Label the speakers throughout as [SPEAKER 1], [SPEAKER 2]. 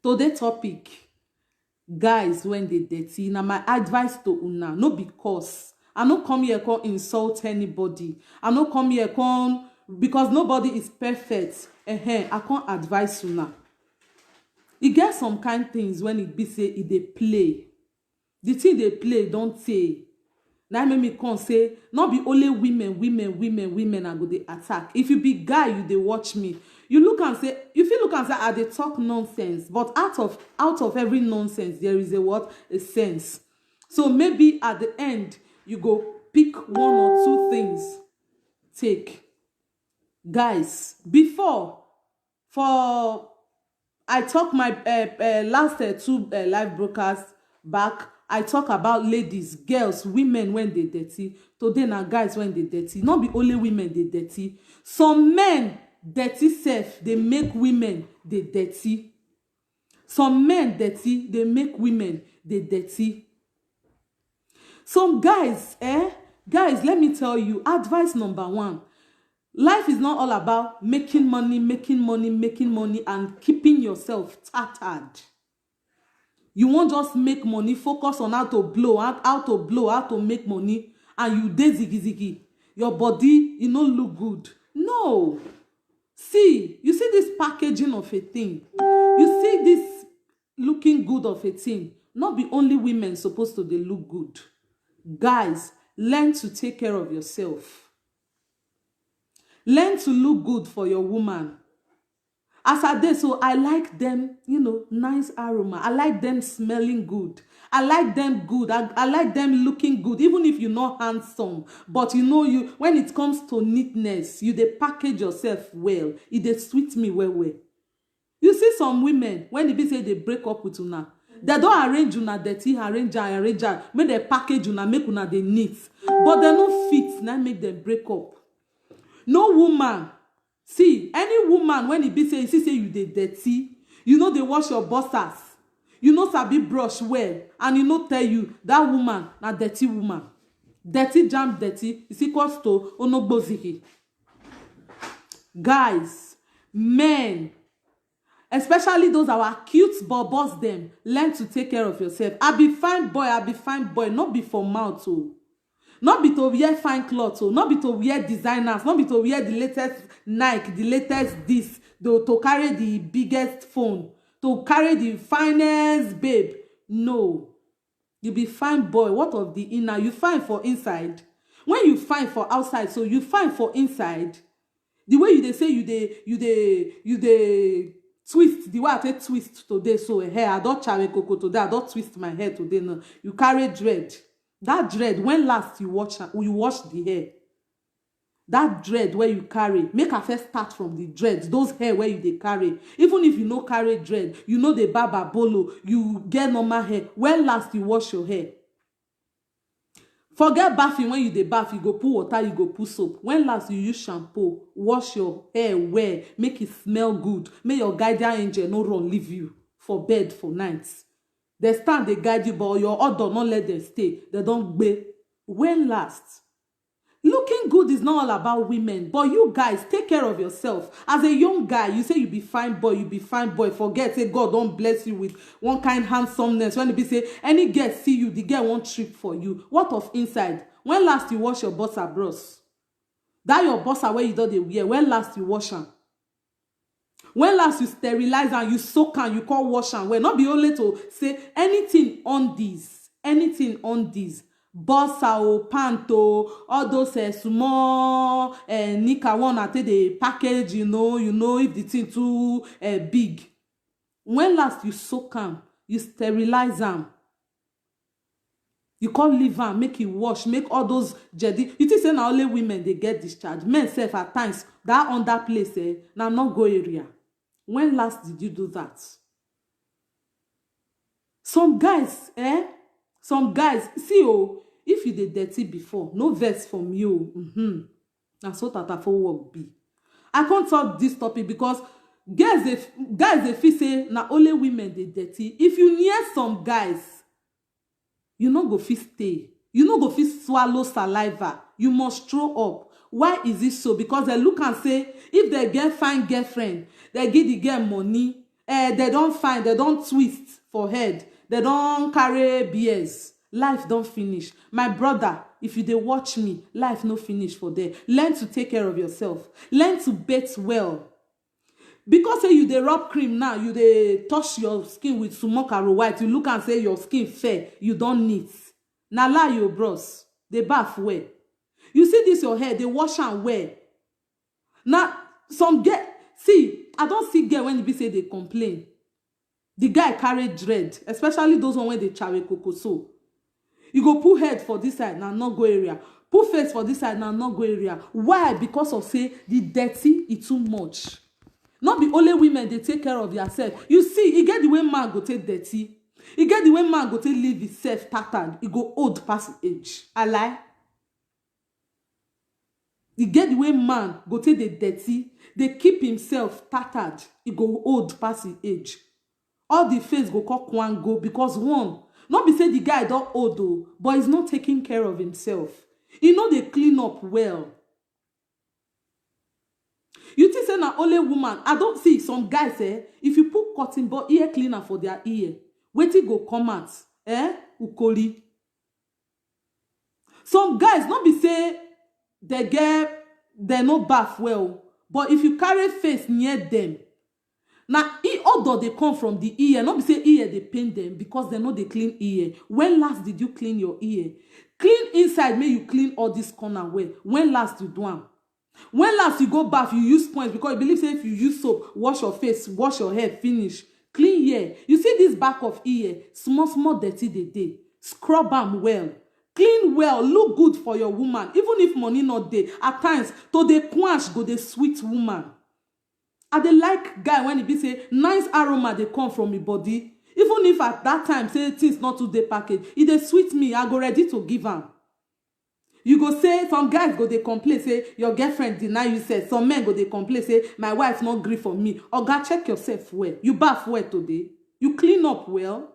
[SPEAKER 1] Today topic, guys when they dirty. Now my advice to una, no because I no come here come insult anybody. I no come here come because nobody is perfect. I can't advise una. E get some kind things when it be say it they play. The thing they play don't say. Now make me come say not be only women are go dey attack. If you be guy, you they watch me. You look and say, you feel look and say, they talk nonsense. But out of every nonsense, there is a what? A sense. So maybe at the end, you go pick one or two things. Take. Guys, before, for I talk my last two live broadcasts back, I talk about ladies, girls, women when they dirty. Today now guys when they dirty. Not be only women they dirty. Some men dirty self, they make women they dirty. Some men dirty, they make women they dirty. Some guys, guys, let me tell you, advice number one. Life is not all about making money, and keeping yourself tattered. You won't just make money, focus on how to blow, how to make money, and you dey ziggy. Your body, you no look good. No. See, you see this packaging of a thing. You see this looking good of a thing. Not be only women supposed to they look good. Guys, learn to take care of yourself. Learn to look good for your woman. As I did, so I like them, nice aroma. I like them smelling good. I like them good. I like them looking good, even if you're not handsome. But you when it comes to neatness, you they package yourself well. It they sweet me well. You see some women, when they be say they break up with una, they don't arrange una dirty, arrange, make they package una, make una they neat. But they no fit, now make them break up. No woman. See, any woman, when it be say, you they dirty, they wash your bossers, sabi brush well, and tell you, that woman, na dirty woman. Dirty jam dirty, is equals to onogboziki. Guys, men, especially those our cute bobos them, learn to take care of yourself. I be fine boy, not be for mouth, oh. Not be to wear fine clothes, not be to wear designers, not be to wear the latest Nike, the latest this, to carry the biggest phone, to carry the finest babe. No. You be fine boy. What of the inner? You fine for inside. When you fine for outside, so you fine for inside. The way you they say you they twist, the way I take twist today, so hair, I don't carry cocoa today, I don't twist my hair today. No. You carry dread. That dread, when last you wash the hair, that dread where you carry, make a first start from the dreads, those hair where they carry. Even if you no carry dread, the barber bolo, you get normal hair. When last you wash your hair? Forget bathing. When you dey bath, you go put water, you go put soap. When last you use shampoo, wash your hair well, make it smell good. Make your guardian angel no run leave you for bed for nights. They stand, they guide you, but your order not let them stay. They don't be. When last? Looking good is not all about women, but you guys take care of yourself. As a young guy, you say you be fine boy, Forget, say God don't bless you with one kind handsomeness. When it be say any girl see you, the girl won't trip for you. What of inside? When last you wash your bossa bros? That your bossa where you don't they wear. When last you wash them? When last you sterilize and you soak and you call wash and wear? Not be only to say anything on these, bossa o panto, all those small nika one at the package, you know if the thing too big. When last you soak them, you sterilize them, you call leave am, make it wash, make all those jedi. You think say na only women they get discharged? Men self at times that under place now not go area. When last did you do that? Some guys, see if you did dirty before, no vex from you. That's what that for work be. I can't talk this topic because guys they feel say na only women they dirty. If you near some guys, you no go fit stay. You no go fit swallow saliva. You must throw up. Why is it so? Because they look and say, if they get fine girlfriend, they give the girl money, they don't find, they don't twist for head, they don't carry BS. Life don't finish. My brother, if you dey watch me, life no finish for there. Learn to take care of yourself. Learn to bathe well. Because say you dey rub cream now, you dey touch your skin with smoke arrow white, you look and say your skin fair, you don't neat. Na lie your bros. They bath well. You see this your hair, they wash and wear. Now, some get, see, I don't see girl when you be say they complain. The guy carry dread, especially those one when they chawe kokoso. You go put head for this side, now not go area. Put face for this side, now not go area. Why? Because of say the dirty is too much. Not be only women they take care of yourself. You see, you get the way man go take dirty. You get the way man go take leave himself tattered. He go old past age. I lie. You get the way man go take the dirty. They keep himself tattered. He go old past his age. All the face go cock one go because one. Not be say the guy don't old though, but he's not taking care of himself. He know they clean up well. You think say na only woman? I don't see some guys if you put cotton bud ear cleaner for their ear, wetin go come out? Ukoli. Some guys not be say they no bath well, but if you carry face near them, now odor they come from the ear. Not be say ear they pain them because they know they clean ear. When last did you clean your ear? Clean inside, may you clean all this corner well. When last you do am? When last you go bath, you use sponge because you believe say if you use soap, wash your face, wash your hair, finish. Clean ear. You see this back of ear, small dirty they dey. Scrub am well. Clean well, look good for your woman. Even if money not there, at times, to the quench go the sweet woman. I dey like guy when he be say, nice aroma they come from my body. Even if at that time, say things not to the package, if they sweet me, I go ready to give am. You go say, some guys go they complain, say, your girlfriend deny you sex. Some men go they complain, say, my wife not gree for me. Oga, check yourself well. You bath well today. You clean up well.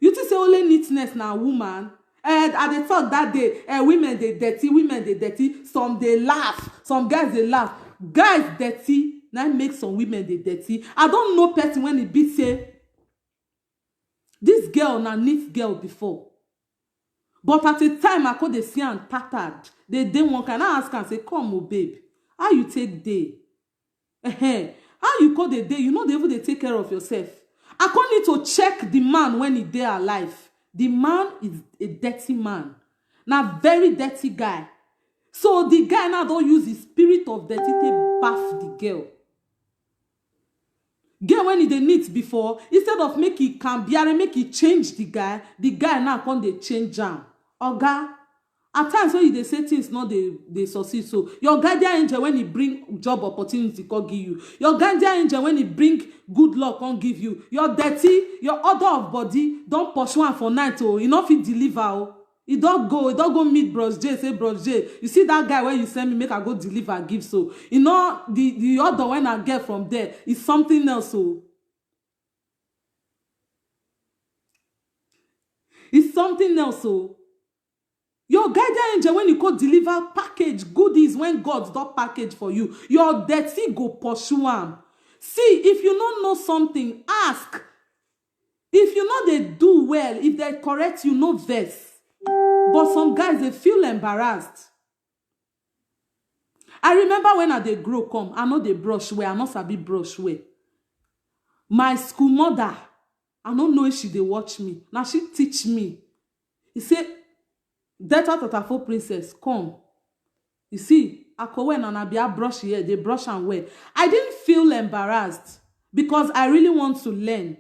[SPEAKER 1] You think say only neatness now, woman. At the talk that day, women they dirty. Some they laugh. Some guys they laugh. Guys dirty. Now make some women they dirty. I don't know person when it be say, this girl na neat girl before. But at the time I could they see and tattered. They one can I ask and say, come oh babe, how you take day? How you call the day? You know they even they take care of yourself. I can't need to check the man when he dey alive. The man is a dirty man. Now very dirty guy. So the guy now don't use his spirit of dirty to bath the girl. Girl when he dey neat before, instead of make it cambiare, make it change the guy now come they change am. Oga, at times when they say things not they succeed. So your guardian angel when he bring job opportunity can give you. Your guardian angel when he bring good luck can give you. Your dirty, your order of body don't push one for night oh, you not fit deliver oh. He don't go meet Bros J, say Bros J, you see that guy where you send me make I go deliver give so. You know the order when I get from there is something else so. It's something else so. Your guardian angel when you go deliver package goodies when God don't package for you, your dirty go pursue am. See, if you don't know something, ask. If you know they do well, if they correct you, no vex. But some guys they feel embarrassed. I remember when I dey grow come, I know they brush well, I know sabi brush well. My school mother, I don't know if she dey watch me. Now she teach me. He say, Delta Tatafo princess, come. You see, Akowe and Anabia brush here, they brush and wear. I didn't feel embarrassed because I really want to learn.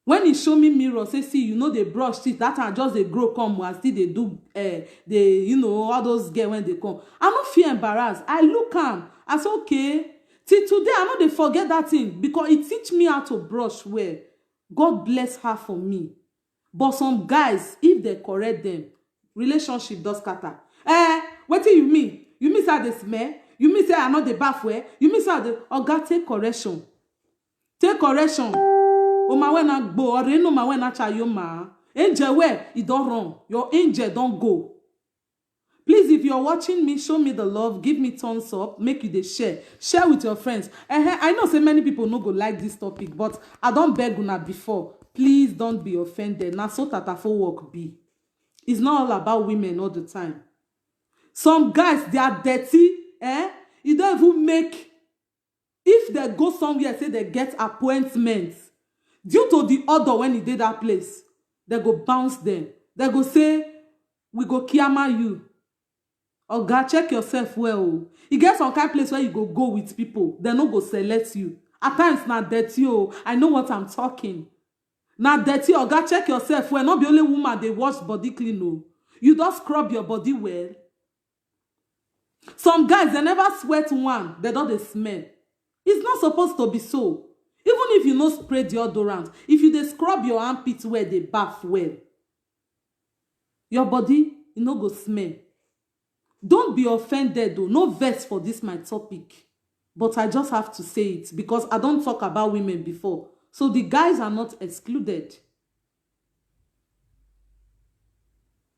[SPEAKER 1] When he show me mirror, say, see, you know they brush teeth. That time just they grow come and still they do they, you know, all those girls when they come. I don't feel embarrassed. I look am. I say, okay. Till today, I know they forget that thing because it teach me how to brush well. God bless her for me. But some guys, if they correct them, relationship does scatter. What do you mean? You mean say they smell? You mean say I know the bath well? You mean say the Oga take correction? Take correction. O ma we na gbo, or no ma we na chayo ma. Angel where it don't run. Your angel don't go. Please, if you're watching me, show me the love, give me thumbs up, make you dey share with your friends. I know say many people no go like this topic, but I don't beg una before. Please don't be offended. Na so tatafo work be. It's not all about women all the time. Some guys, they are dirty. You don't even make, if they go somewhere, say they get appointments, due to the order when he did that place, they go bounce them. They go say, we go kiama you. Oga, check yourself well. You get some kind of place where you go with people. They no go select you. At times, not dirty. I know what I'm talking. Not dirty. Oga, check yourself well. Not be only woman they wash body clean. You just scrub your body well. Some guys, they never sweat one. They don't smell. It's not supposed to be so. Even if you no spray deodorant, if you dey scrub your armpits well, they bath well, your body, you no go smell. Don't be offended though. No vex for this my topic. But I just have to say it because I don't talk about women before. So the guys are not excluded.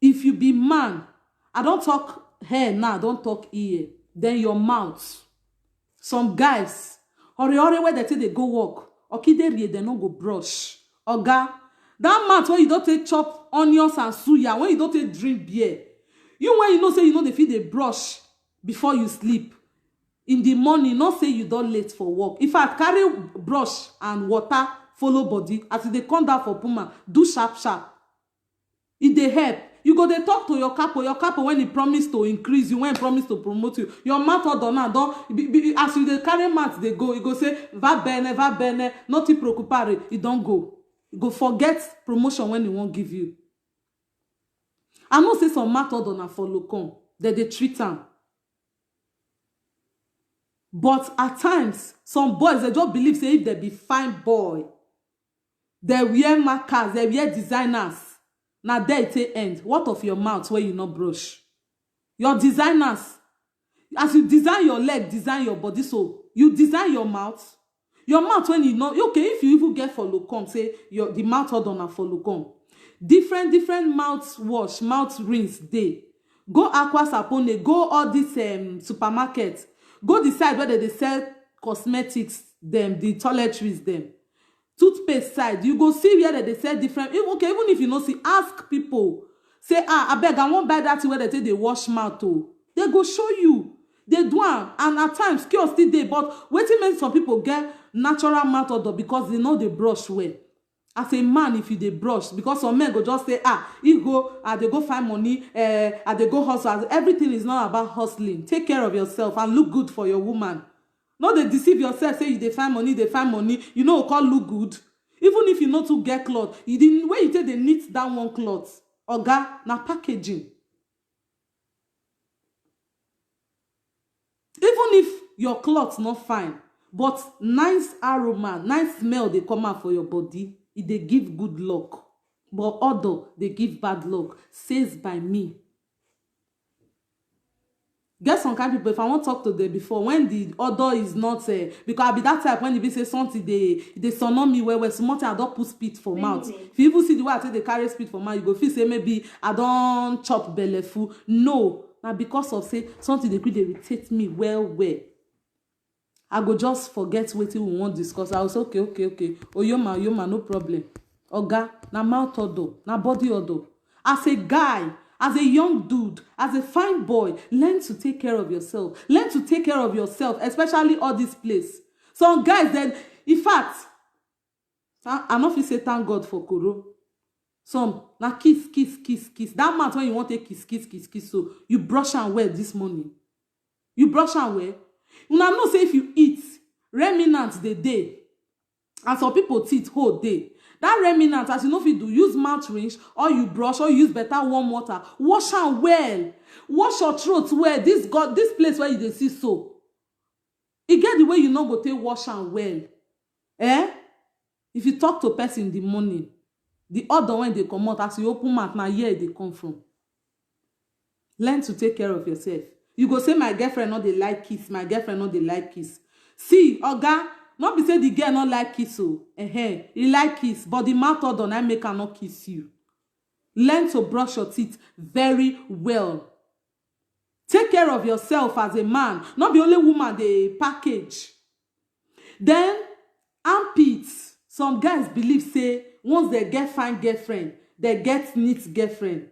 [SPEAKER 1] If you be man, I don't talk hair now, I don't talk ear. Then your mouth. Some guys, hurry where they say they go walk. Okide they no go brush. Oga, that mouth when you don't take chop onions and suya, when you don't take drink beer. You when you know say you know they feed a brush before you sleep. In the morning, not say you don't late for work. If I carry brush and water, follow body, as they come down for Puma, do sharp. If they help, you go they talk to your capo when he promise to increase you, when he promise to promote you. Your mouth or don't as you they carry mouth, they go, you go say, va bene, not to preoccupare, you don't go. You go forget promotion when he won't give you. I know say some matter don't follow come that they treat them. But at times, some boys they just believe say if they be fine boy, they wear markers, they wear designers. Now there it end. What of your mouth where you not brush? Your designers, as you design your leg, design your body, so you design your mouth. Your mouth when you know okay, if you even get follow come, say the mouth hold on a follow come. Different mouth wash, mouth rinse day. Go Aqua Sapone, go all this supermarket. Go decide whether they sell cosmetics, them, the toiletries, them. Toothpaste side, you go see where they sell different. Okay, even if you know, see, ask people. Say, I beg, I won't buy that where they say they wash mouth. They go show you. They do am. And at times, chaos still dey. But wetin make some people get natural mouth odor because they know they brush well. As a man, if you dey brush, because some men go just say, you go, they go find money, they go hustle. Everything is not about hustling. Take care of yourself and look good for your woman. No, they deceive yourself, say you dey find money, you know, call look good. Even if you know to get cloth, you didn't where you take they knit down one cloth. Oga, na packaging. Even if your cloth not fine, but nice aroma, nice smell they come out for your body, it they give good luck. But other they give bad luck. Says by me. Get some kind of people, if I want to talk to them before, when the order is not, because I be that type, when they be say something, they son on me where something I don't put spit for mouth. If you even see the way I say they carry spit for mouth, you go feel say maybe I don't chop belly full. No, now because of say something they could irritate me well. I go just forget what we want to discuss. I was okay. Oh, yoma, no problem. Oga, na mouth odor, na body odor. As a guy, as a young dude, as a fine boy, learn to take care of yourself. Learn to take care of yourself, especially all this place. Some guys then, in fact, I know if you say thank God for Koro. Some, na kiss. That mouth when you want to kiss, so you brush and wear this morning. You brush and wear. Una know say if you eat, remnants the day. And some people teeth whole day. That remnant, as you know, if you do use mouth rinse, or you brush, or you use better warm water, wash am well. Wash your throat well. This place where you dey see so. E get the way you know go take wash am well. If you talk to a person in the morning, the other when they come out, as you open mouth, now here they come from. Learn to take care of yourself. You go say, my girlfriend not they like kiss. My girlfriend not they like kiss. See, Oga, not be say the girl not like kiss. He like kiss, but the mouth odor na make her not kiss you. Learn to brush your teeth very well. Take care of yourself as a man. Not be only woman they package. Then armpits. Some guys believe say once they get fine girlfriend, they get neat girlfriend.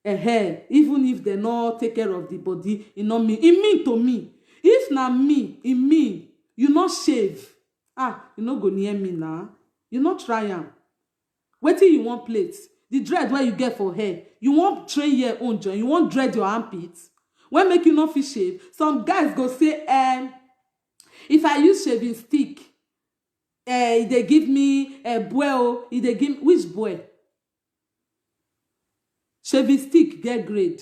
[SPEAKER 1] Even if they not take care of the body, it not mean. It mean to me. If na me, it mean you not shave. You not go near me now. You not try am. Wait till you want plates. The dread where you get for hair. You want train your own joint. You want dread your armpits. When make you not fit shave. Some guys go say, if I use shaving stick, they give me a boy. They give which boy? Shaving stick get grade.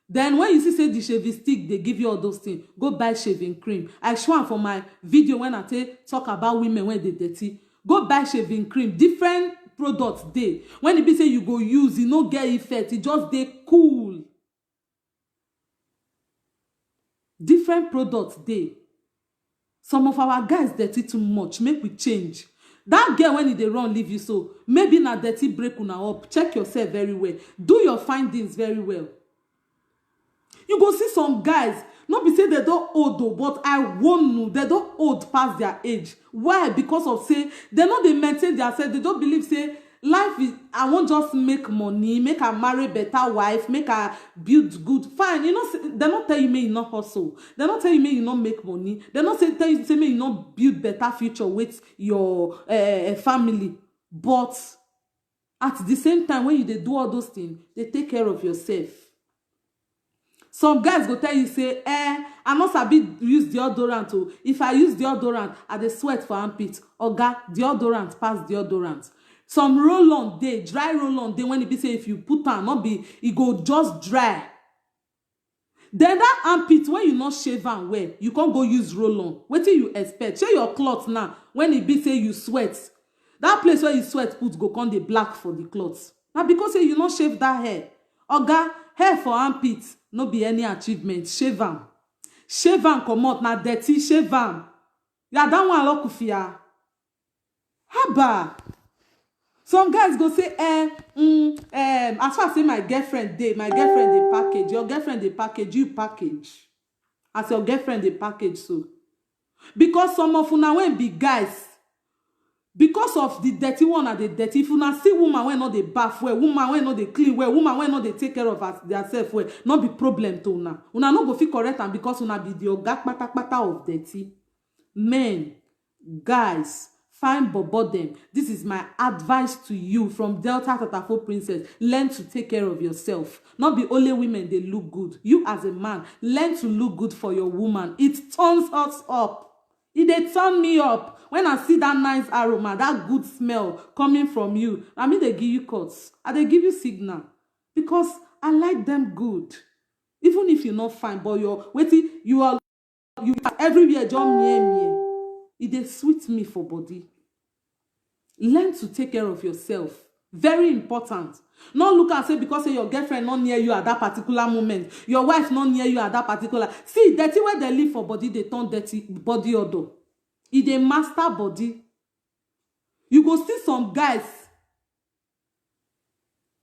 [SPEAKER 1] Then when you see the shaving stick, they give you all those things. Go buy shaving cream. I show am for my video when I talk about women when they dirty. Go buy shaving cream. Different products dey. When it be say you go use, you no get effect. It just dey cool. Different products dey. Some of our guys dirty too much. Make we change. That girl when they run leave you so maybe na dirty break una up. Check yourself very well. Do your findings very well. You go see some guys, not be say they don't old though, but I won't know they don't old past their age. Why? Because of say they know they maintain themselves. They don't believe say life is I won't just make money, make her marry better wife, make her build good. Fine, you know they not tell you may you not hustle. They not tell you may you not make money. They not tell you say may you not build better future with your family. But at the same time when they do all those things, they take care of yourself. Some guys go tell you say, I must have use deodorant. Oh. If I use deodorant, I dey sweat for armpit. Oga, deodorant pass deodorant. Some roll-on day, dry roll-on day when it be say if you put on, not be, it go just dry. Then that armpit, when you not shave and wear, you can't go use roll-on. What do you expect? Share your cloth now. When it be say you sweat, that place where you sweat put go come the black for the clothes. Now because say you not shave that hair. Oga, hair for armpits. No be any achievement. Shave am. Shave am comot na dirty. Shave am. Ya that one lokufia. Haba. Some guys go say, as far as say my girlfriend dey package. Your girlfriend dey package. You package. As your girlfriend dey package so. Because some of una when be guys. Because of the dirty one and the dirty, if you not see woman when not they bath well, woman when not they clean well, woman when not they take care of herself well, not be problem to una. Una no go feel correct and because una be the oga pata of dirty. Men, guys, fine bobo them. This is my advice to you from Delta Tatafo Princess. Learn to take care of yourself. Not be only women they look good. You as a man, learn to look good for your woman. It turns us up. It dey turn me up when I see that nice aroma, that good smell coming from you. I mean, they give you cuts. They give you signal because I like them good. Even if you're not fine, but you are everywhere. John me. It dey sweet me for body. Learn to take care of yourself. Very important. Not look and say because say your girlfriend not near you at that particular moment, your wife not near you at that particular. See, dirty where they live for body, they turn dirty body odor. It a master body. You go see some guys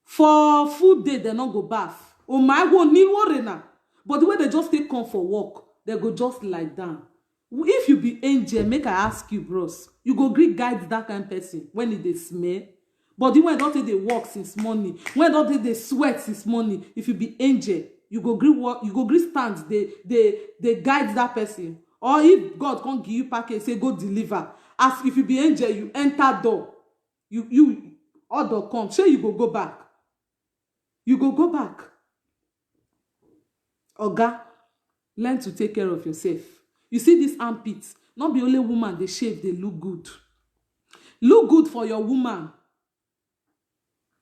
[SPEAKER 1] for full day they not go bath. Oh my God, need worry. But the way they just take come for walk, they go just lie down. If you be angel, make I ask you, bros. You go greet guide that kind of person when it they smell. But when don't they walk since morning, when don't they sweat since morning, if you be angel, you go greet what you go greet stands, they guide that person. Or if God can't give you package, say go deliver. As if you be angel, you enter door. You order come. Sure you go back. You go back. Oga, learn to take care of yourself. You see this armpits, not be only woman they shave, they look good. Look good for your woman.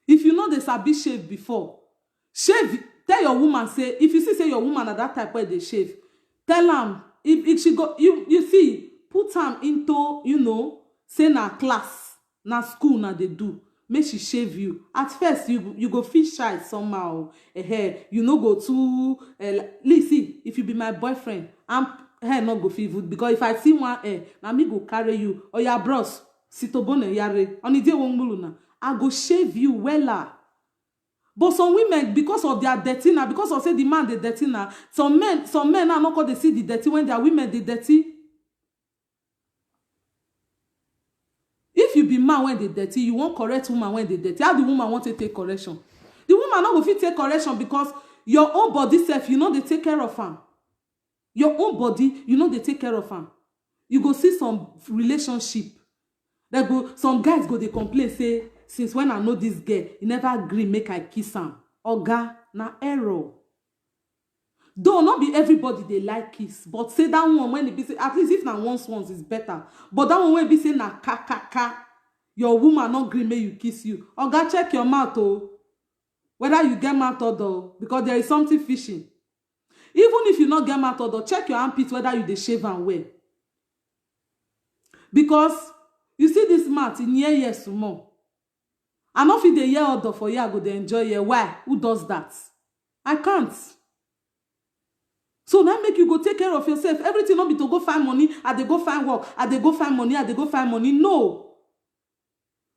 [SPEAKER 1] If you know they sabi shave before, shave. Tell your woman say if you see say your woman at that type where they shave, tell am if she go you see put am into say na class na school na they do make she shave you. At first you go feel shy somehow. You no go too. See if you be my boyfriend, hair not go feel good because if I see one hair, na me go carry you or your bros sitobone yare on the day won't na. I go shave you wella. But some women, because of their dirty now, because of say the man they dirty now, some men are not going to see the dirty when their women they dirty. If you be man when they dirty, you want correct woman when they dirty. How the woman want to take correction? The woman not go fit take correction because your own body self, you know they take care of her. Your own body, you know they take care of her. You go see some relationship. Some guys go they complain say, since when I know this girl, he never agree make I kiss him. Oga, na error. Though not be everybody they like kiss, but say that one when it be say, at least if na once is better. But that one when it be say na ka, your woman not agree make you kiss you. Oga, check your mouth oh. Whether you get mouth or though, because there is something fishy. Even if you not get mouth or though, check your armpit whether you dey shave and wear. Because you see this mouth in years more. I no fit dey hear other for you, I go dey enjoy you. Why? Who does that? I can't. So that make you go take care of yourself. Everything not be to go find money, I dey go find work, I dey go find money, I dey go find money. No.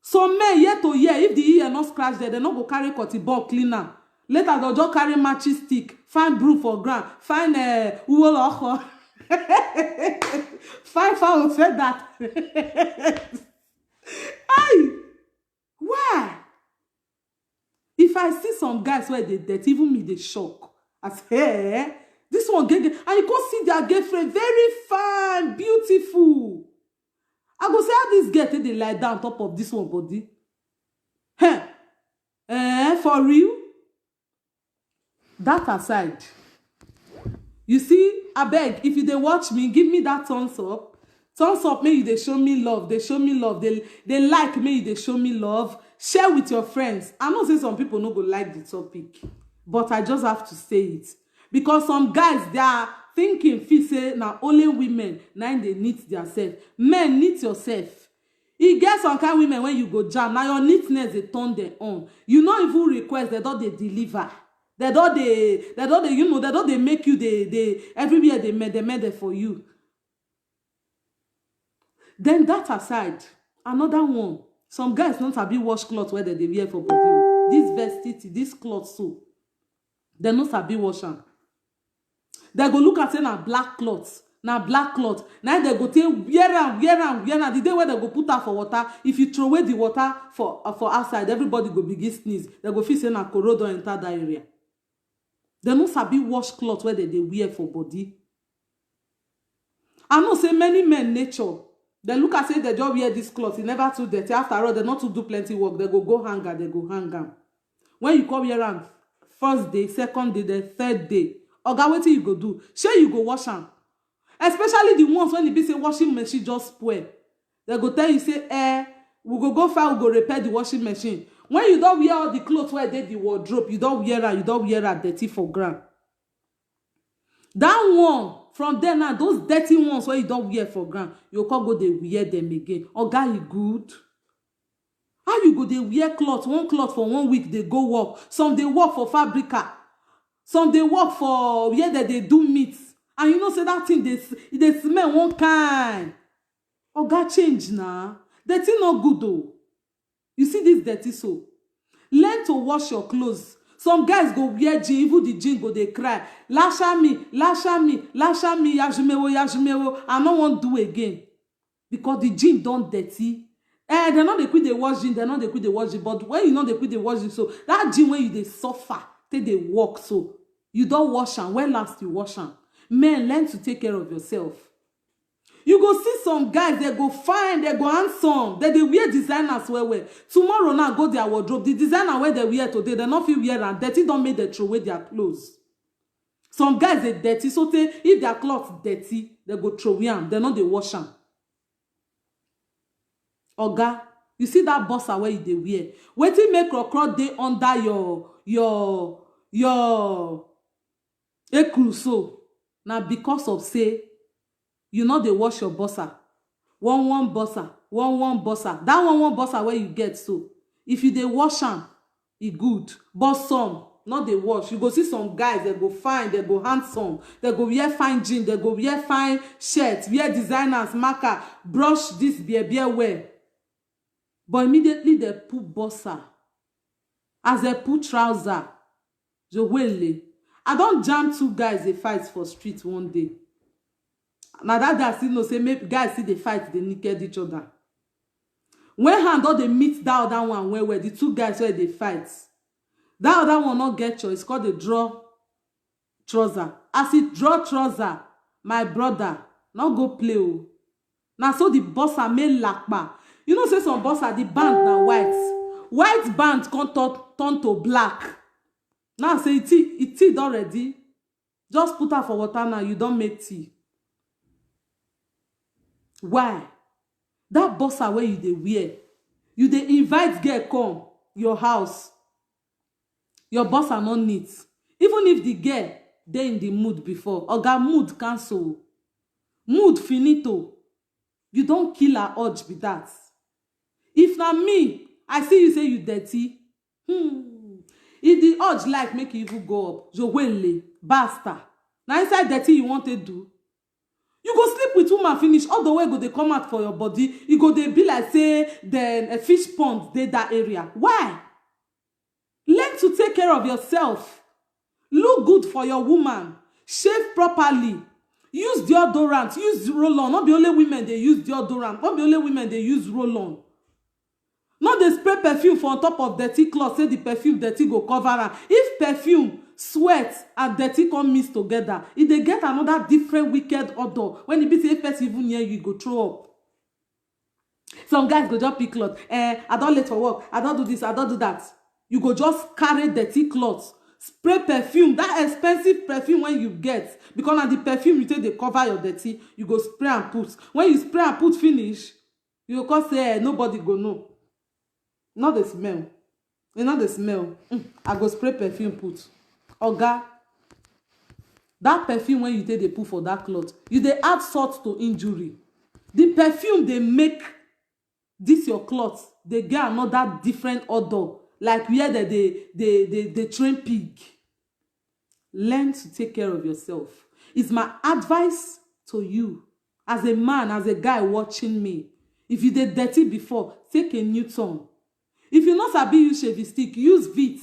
[SPEAKER 1] Some men year to year, if the ear not scratch there, they not go carry cotton ball cleaner. Later they'll just carry matches stick, find broom for ground, find uolocho. Find foul said that. Aye. Why? If I see some guys where they dead, even me they shock. I say, hey, this one get, and you go see their girlfriend, very fine, beautiful. I go say how this girl they lie down on top of this one body. Hey, for real? That aside, you see, I beg, if you they watch me, give me that thumbs up. Thumbs up, may you they show me love. They show me love. They like me, they show me love. Share with your friends. I know say some people no go like the topic, but I just have to say it. Because some guys, they are thinking, feel say, now only women, now they need themselves. Men, need yourself. You get some kind of women when you go jam, now your neatness, they turn them on. You not even request, they don't they deliver. They don't they make you, they everywhere they made it for you. Then that aside, another one. Some guys not sabi wash cloth where they wear for body. This vestiti, this cloth so. They not sabi wash them. They go look at say na black cloth. Na black cloth. Now they go take wear am. The day where they go put her for water, if you throw away the water for outside, everybody go begin sneeze. They go feel say na corrodor enter that area. They not sabi wash cloth where they wear for body. I know say many men nature. They look at say they just wear this cloth. It never too dirty. After all, they not to do plenty work. They go hanger. They go hang am. When you come here on first day, second day, the third day, oga wetin you go do? Sure you go wash am. Especially the ones when the be say washing machine just spoil. They go tell you say, we go far, we go repair the washing machine. When you don't wear all the clothes where they the wardrobe, you don't wear her dirty for ground. That one, from there now, those dirty ones where you don't wear for ground, you can't go they wear them again. Oga, you good? How you go they wear cloth, one cloth for 1 week, they go work. Some they work for Fabrica. Some they work for where they do meat. And you know, say that thing, they smell one kind. Oga, change now. Dirty not good though. You see this dirty so. Learn to wash your clothes. Some guys go wear jean, even the jean go they cry. Lasha me, yajumewo. I don't want to do again. Because the jean don't dirty. They're not they quit the wash jean, they're not they quit the wash jean. But when you know they quit the wash jean, so that jean when you they suffer, they walk so. You don't wash them. When last you wash them? Men, learn to take care of yourself. You go see some guys, they go fine, they go handsome, they wear designers well. Tomorrow now go their wardrobe. The designer where they wear today, they not feel wear and dirty don't make them throw away their clothes. Some guys they dirty, so if their clothes dirty, they go throw away them. They not they wash them. Oga, you see that bossa where they wear. Wetin make your cloth dey under your ekruso. Now because of say you know they wash your bossa. One bossa. That one bossa where you get so. If you they wash am, it good. But some not they wash. You go see some guys, they go fine, they go handsome, they go wear fine jeans, they go wear fine shirts, wear designers, marker, brush this beer wear. But immediately they put bossa. as a put trouser. Jowele. I don't jam 2 guys they fight for street one day. Now that day I still know say maybe guys see they fight, they naked each other. When hand all they meet that other one where the 2 guys where they fight. That other one not get choice, called the draw trouser. As it draw trouser, my brother, now go play. Oh. Now so the bossa made lakpa. You know say some bossa the band now white. White band can't turn to black. Now say it already. Just put her for water now, you don't make tea. Why? That bossa where you dey wear, you dey invite girl come your house. Your boss are not neat. Even if the girl dey in the mood before, oga mood cancel. Mood finito. You don't kill her urge be that. If na me, I see you say you dirty. If the urge like make you even go up, Jowele, basta. Now inside dirty you want to do. You go sleep with woman finish, all the way go they come out for your body. You go they be like say then a fish pond dey that area. Why? Learn to take care of yourself. Look good for your woman. Shave properly. Use deodorant. Use roll-on. Not be only women they use deodorant. Not be only women they use roll-on. Not they spray perfume for on top of dirty cloth. Say the perfume dirty go cover her. If perfume, sweat and dirty come mix together, if they get another different wicked odor, when it be say first even near you go throw up. Some guys go just pick cloth. I don't late for work. I don't do this. I don't do that. You go just carry dirty cloths. Spray perfume, that expensive perfume when you get, because now the perfume you take they cover your dirty, you go spray and put. When you spray and put finish, you go say nobody go know. Not the smell. It's not the smell. I go spray perfume put. Oga, that perfume when you take they put for that cloth, you they add salt to injury. The perfume they make this your cloth, they get another different odor. Like where they train pig. Learn to take care of yourself. It's my advice to you. As a man, as a guy watching me. If you did dirty before, take a new turn. If you not sabi use shaving stick, use Vit.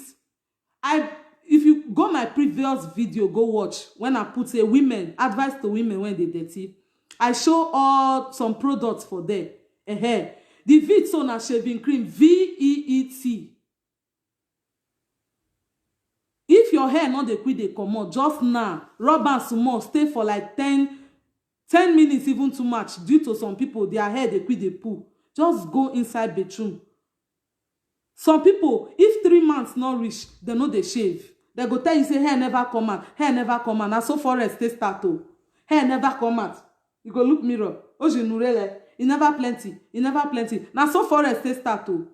[SPEAKER 1] If you go my previous video, go watch. When I put a women, advice to women when they dirty. I show all some products for them. The Vit so na shaving cream, VEET. If your hair not dey quick dey comot, just now rub am small, stay for like 10 minutes, even too much. Due to some people, their hair dey quick dey pull. Just go inside bedroom. Some people, if 3 months not reach, they no dey shave. They go tell you say hair never come out, hair never come out. Na so forest dey start o. Hair never come out. You go look mirror. Oje nurele, e never plenty, e never plenty. Na so forest dey start o.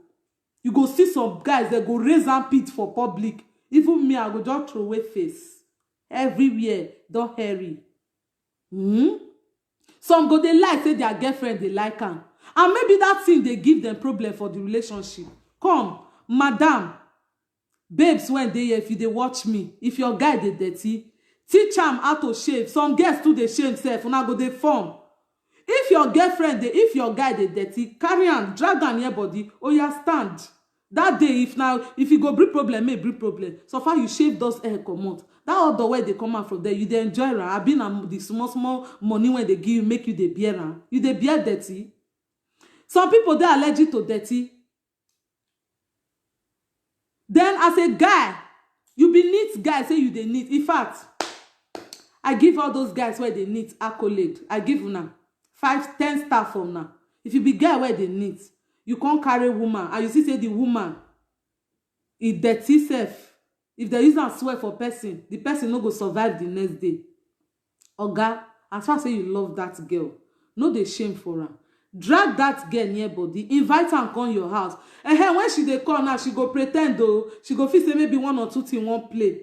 [SPEAKER 1] You go see some guys they go raise armpit for public. Even me, I go just throw away face. Everywhere, don't hurry. Some go they like say their girlfriend they like am. And maybe that thing they give them problem for the relationship. Come, madam, babes when they if you they watch me, if your guy they dirty, teach am how to shave. Some girls too they shave self, and I go they form. If your girlfriend if your guy they dirty, carry on, drag on your body, or you stand. That day, if you go bring problem, may bring problem. So far you shave those hair come out. That other way they come out from there, you they enjoy it. I've been on the small money when they give you, make you the beer. You the beer dirty. Some people they are allergic to dirty. Then as a guy, you be neat guy, say you they neat. In fact, I give all those guys where they neat accolade. I give you now 5, 10 star from now. If you be guy where they neat, you can't carry woman, and you see say the woman is dirty self. If they use and swear for person, the person no go survive the next day. Oga, as far as say you love that girl, no dey shame for her. Drag that girl near body, invite her and come your house. And when she dey come now, she go pretend though. She go feel say maybe 1 or 2 things won't play.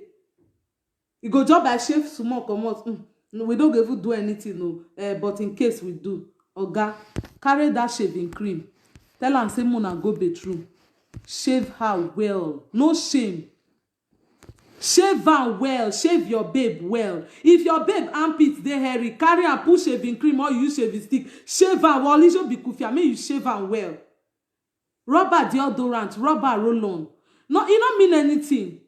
[SPEAKER 1] You go job by shave small comot. We don't even do anything no. But in case we do, Oga, carry that shaving cream. Tell am say Mona go bedroom. Shave her well. No shame. Shave her well. Shave your babe well. If your babe armpits dey hairy, carry and put shaving cream or you use shaving stick. Shave her well. It should be kufi. I mean you shave her well. Rubber deodorant. Rubber roll-on. No, e no mean anything.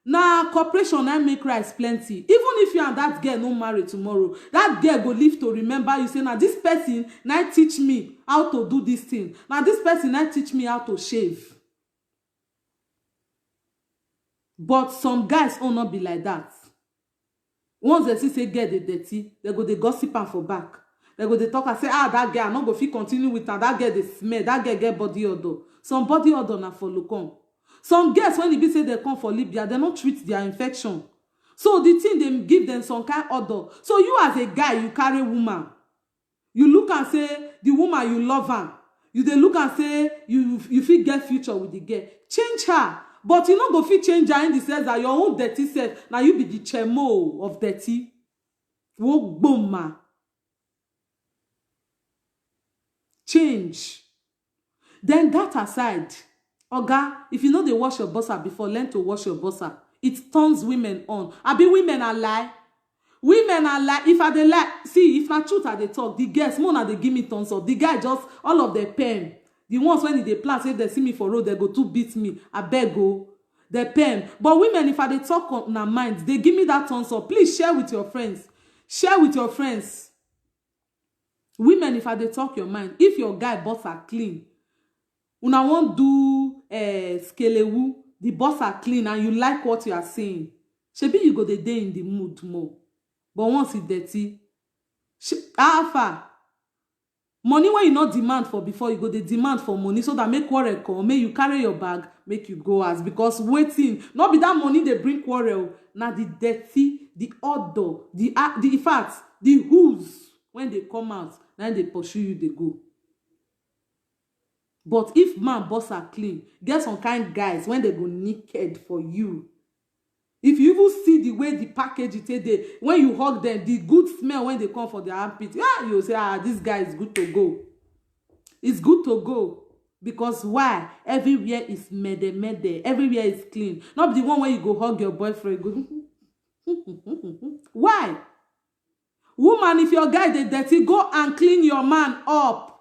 [SPEAKER 1] Na cooperation na make rice plenty. Even if you and that girl no marry tomorrow, that girl go live to remember you say na this person na teach me how to do this thing. Na this person na teach me how to shave. But some guys will not be like that. Once they see say girl dey dirty, they go dey gossip am for back. They go dey talk and say, that girl I no go fit continue with her. That girl dey smell. That girl get body odor. Some body odor na for locum. Some girls when e be say they come for Libya, they no treat their infection. So the thing they give them some kind odor. So you as a guy, you carry woman. You look and say the woman you love her. You dey look and say you fit get future with the girl. Change her. But you no go fit change her in the sense that your own dirty self, now you be the chemo of dirty. Wogboma. Change. Then that aside, oga, if you know they wash your bossa before, learn to wash your bossa. It turns women on. Abi women are lie. Women are lie. If I dey lie, see, if na truth I dey talk, the girls, more na they give me tons of. The guy just, all of their pen. The ones when they plan, say they see me for road, they go to beat me. I beg go. They pen. But women, if I dey talk on their minds, they give me that tons of. Please share with your friends. Share with your friends. Women, if I dey talk your mind, if your guy boss are clean, una won't do skelewu, the boss are clean and you like what you are saying. Shebi you go the day in the mood more. But once it's dirty, how far? Money when you not demand for before, you go the demand for money so that make quarrel come, make you carry your bag, make you go as because waiting, not be that money they bring quarrel. Now the dirty, the odor, the fat, the hooves when they come out, then they pursue you, they go. But if man boss are clean, get some kind guys when they go naked for you. If you even see the way the package it is, when you hug them, the good smell when they come for their armpit, you say, this guy is good to go. It's good to go. Because why? Everywhere is mede. Everywhere is clean. Not the one when you go hug your boyfriend. Go. Why? Woman, if your guy is dirty, go and clean your man up.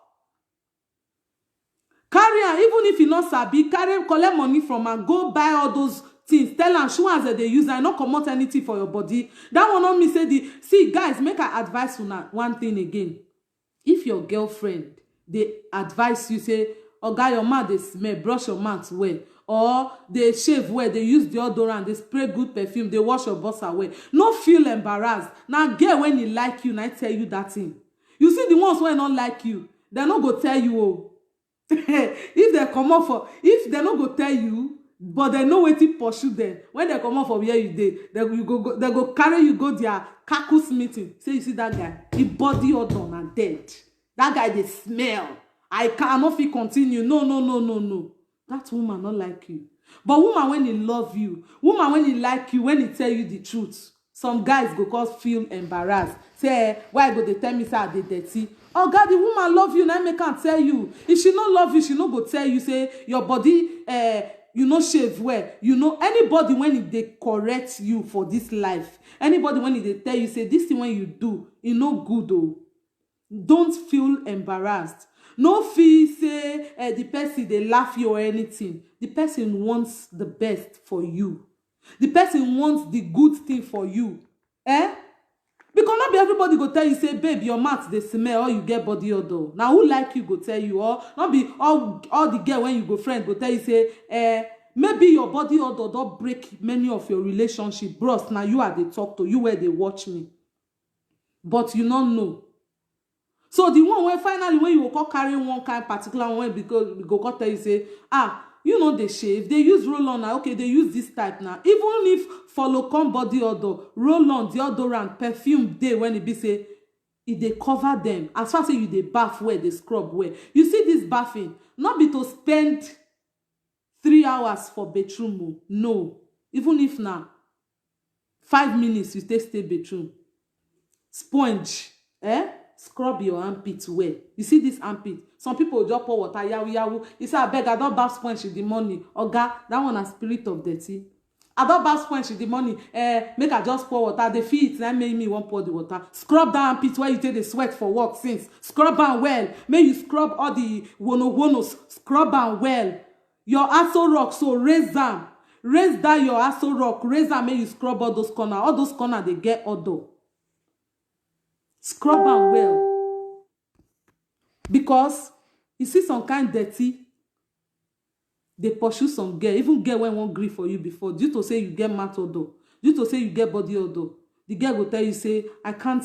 [SPEAKER 1] Carry am, even if you not sabi, collect money from am, go buy all those things. Tell am show as they use and not comot anything for your body. That one on me say see guys, make I advise you now one thing again. If your girlfriend they advise you say, oga your mouth they smell, brush your mouth well, or they shave well, they use deodorant, they spray good perfume, they wash your bossa well. No feel embarrassed. Now girl when he like you, I tell you that thing. You see the ones when not like you, they not go tell you oh. If they come up for, if they not go tell you, but they know wetin pursue them. When they come up for where you dey, they go carry you go their caucus meeting. Say you see that guy, the body odor and dead. That guy they smell. I cannot fit continue. No. That woman not like you. But woman when he love you, woman when he like you, when he tell you the truth, some guys go cause feel embarrassed. Say why go they tell me say I dey dirty? Oh God, the woman love you, now make her tell you. If she not love you, she not go tell you say your body you know shave well. You know anybody when they correct you for this life, anybody when they tell you say this thing when you do, it no good though. Don't feel embarrassed. No feel say the person they laugh you or anything. The person wants the best for you. The person wants the good thing for you. Because not be everybody go tell you say babe your mouth they smell or you get body odor. Now who like you go tell you, or not be all the girl when you go friend go tell you say maybe your body odor don't break many of your relationship. Bros, now you are they talk to you where they watch me. But you don't know. So the one when finally when you go carry one kind particular one because we go tell you say you know they shave, they use roll-on now. Okay, they use this type now. Even if follow come body odor, roll-on, deodorant, perfume day when it be say, if they cover them, as far as you they bath where they scrub where. You see this bathing, not be to spend 3 hours for bedroom. No. Even if now 5 minutes you stay bedroom. Sponge, scrub your armpit well. You see this armpit? Some people just pour water, yawu. You say, I beg, I don't bath sponge in the morning. Oga, that one a spirit of dirty. I don't bath sponge in the morning. Make I just pour water. The feet, that make me want pour the water. Scrub that armpit where you take the sweat for work since. Scrub am well. May you scrub all the wonos. Scrub am well. Your aso rock, so raise them. raise that your Aso Rock, raise am, make you scrub all those corner. All those corner they get odor. Scrub am well. Because you see some kind dirty, they pursue some girl, even girl when won't gree for you before, due to say you get mouth odor, due to say you get body odor. The girl will tell you, say, I can't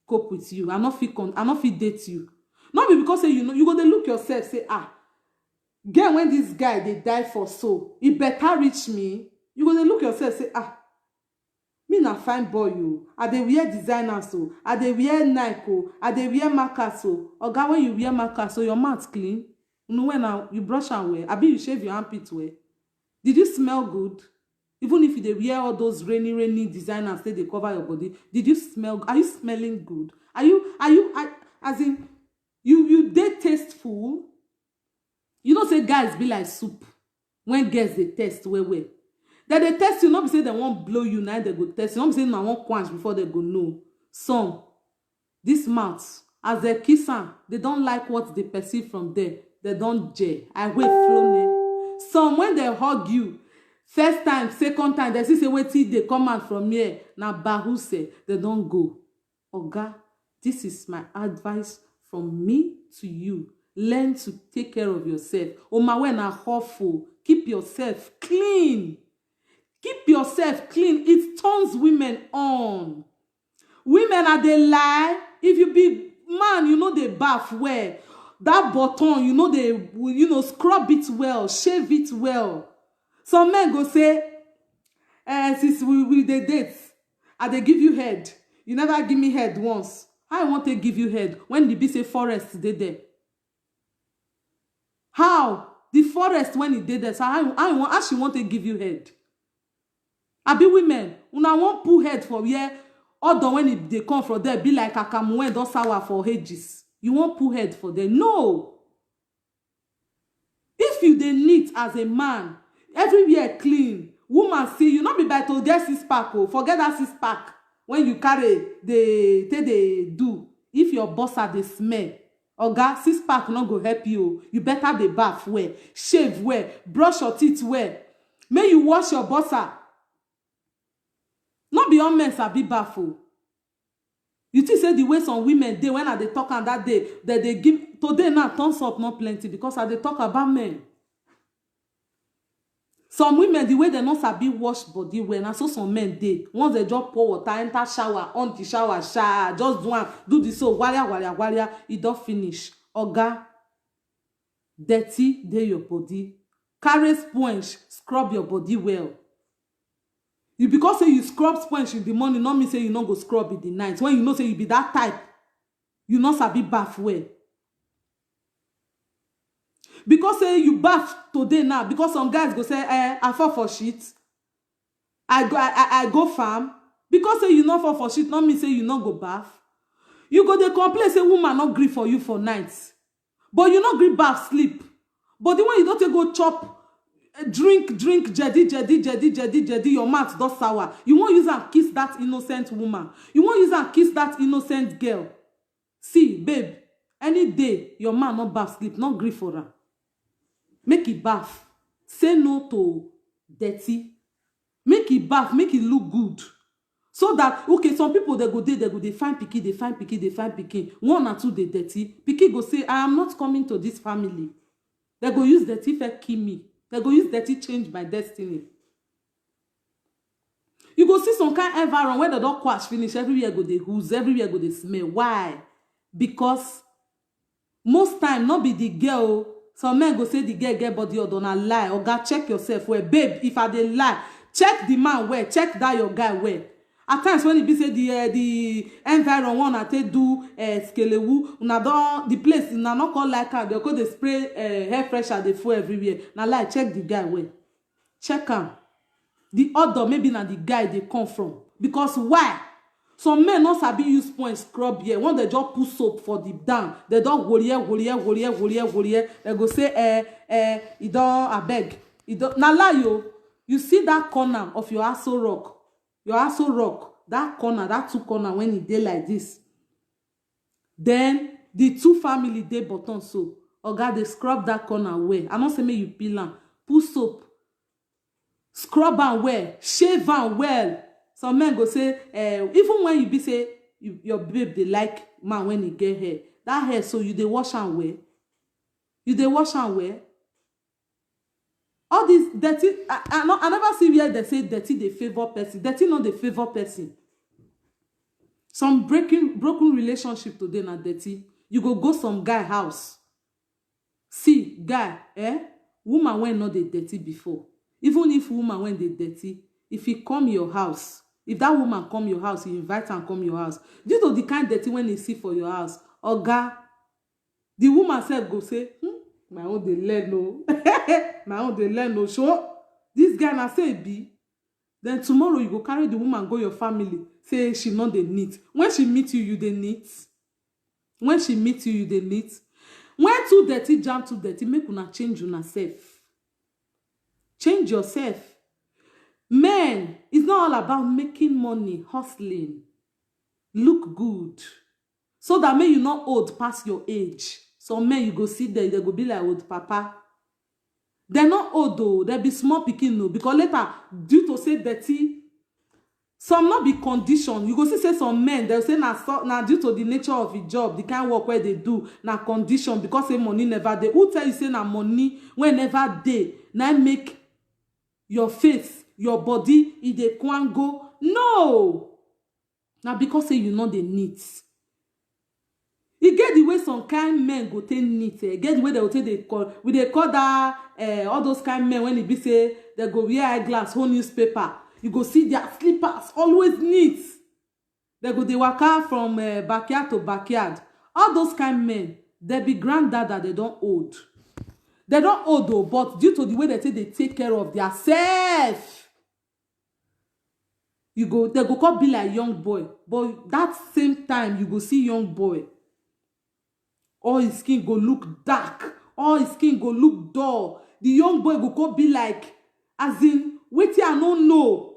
[SPEAKER 1] cope with you. I not fit date you. Not be because say you know, you go to look yourself, say, girl, when this guy they die for so, he better reach me. You go to look yourself, say, me na fine boy you. I dey wear designer so. I dey wear Nike. I dey wear marker so. Oga, when you wear marker so, your mouth clean. You know when you brush and wear. Abi you shave your armpit wear. Did you smell good? Even if you dey wear all those rainy designers, say they cover your body. Did you smell? Are you smelling good? As in, you dey tasteful. You know say guys be like soup. When girls they test well. Then they test you, not be say they won't blow you, now they go test you. Not be say na one quench before they go know. Some, this mouth, as they kiss am, they don't like what they perceive from there. They don't jay. I wait flow. Some when they hug you, first time, second time, they say wait till they come out from here. Now bahuse, they don't go. Oga, this is my advice from me to you. Learn to take care of yourself. Oma when na awful, keep yourself clean. Keep yourself clean. It turns women on. Women are they lie. If you be man, you know they bath well. That button, you know they, scrub it well, shave it well. Some men go say, since we dey date, I dey give you head. You never give me head once. How I want to give you head when the be say forest dey there? How? The forest when it did there, so how she want to give you head? I be women, una won't pull head for here. Although when they come from there, be like Akamu don sour for ages. You won't pull head for them. No. If you dey neat as a man, everywhere clean, woman see you, not be by to get 6-pack. Oh, forget that 6-pack. When you carry they do. If your boss are the smell, oga, 6-pack not go help you. You better dey bath well, shave well, brush your teeth well. May you wash your bossa. Not be all men sabi baffle. You think say the way some women dey when I dey talk on that day, that they give today now thumbs up not plenty because I dey talk about men. Some women the way they not sabi wash body well, and so some men dey once they just pour water, enter shower, on the shower, just do this so warrior, it don't finish. Oga, dirty dey your body. Carry sponge, scrub your body well. You because say you scrub sponge in the morning, not mean say you not go scrub in the night. When you know say you be that type, you not sabi bath well. Because say you bath today now, because some guys go say, I fall for shit. I go farm. Because say you not fall for shit, not mean say you not go bath. You go dey complain say woman not gree for you for nights. But you not gree bath sleep. But the one you don't go chop, drink, jedi, your mouth does sour. You won't use and kiss that innocent woman. You won't use and kiss that innocent girl. See, babe, any day your man not bath sleep, not gree for her. Make it bath. Say no to dirty. Make it bath, make it look good. So that, okay, some people they go they find picky. 1 or 2 they dirty. Picky go say, I am not coming to this family. They go use dirty for kill me. They go use dirty change my destiny. You go see some kind of environment where the dog quash finish, everywhere go they ooze, everywhere go they smell. Why? Because most time not be the girl. Some men go say the girl get body or don't lie. Or God check yourself where, babe, if I dey lie, check the man where, check that your guy where. At times when it be say the environment one at do skelewu, the place na not call like her, they go they spray hair fresher they full everywhere. Now like check the guy where. Check him. The other maybe na the guy they come from. Because why? Some men not sabi use point scrub here. When they just put soap for the down, they don't worry. They go say, it don't, I beg. It don't. Now lie you see that corner of your Aso Rock. Your Aso Rock, that corner, that 2 corner when it dey like this. Then the 2 family dey bottom so. Oga, they scrub that corner away. I not say make you peel am. Put soap. scrub am well, shave am well. Some men go say even when you be say your babe dey like man when he get hair, that hair so you dey wash am well, you dey wash am well. All this dirty, I never see where they say dirty dey favour person. Dirty no dey favour person. Some broken relationship today na dirty. You go some guy house, see guy, woman wey no dey dirty before. Even if woman when dey dirty, if he come your house, if that woman come your house, you invite am come your house, due to the kind dirty when he see for your house, oga, the woman sef go say, my own dey learn o. My own dey learn o. So this guy na say e be. Then tomorrow you go carry the woman go your family, say she no dey neat. When she meet you, you dey neat. When she meet you, you dey neat. When too dirty jam too dirty, make una change una self. Change yourself. Men, it's not all about making money, hustling, look good, so that may you not old past your age. Some men you go see there, they go be like old papa. They're not old though, they be small pikin no, because later, due to say dirty, some not be condition. You go see say some men, they'll say na due to the nature of the job, the kind of work where they do, na condition, because say money never dey. Who tell you say na money when never dey, na make your face, your body, e dey go? No! Na because say you know the needs. E get the way some kind men go take neat. Get the way they go take we dey call that all those kind men when e be say they go wear eyeglass, whole newspaper. You go see their slippers always neat. They go dey waka from backyard to backyard. All those kind men, they be granddad that they don't old. They don't old though, but due to the way they take care of their self, they go come be like young boy. But that same time, you go see young boy, all his skin go look dark, all his skin go look dull. The young boy go come be like, as in, wetin I no know.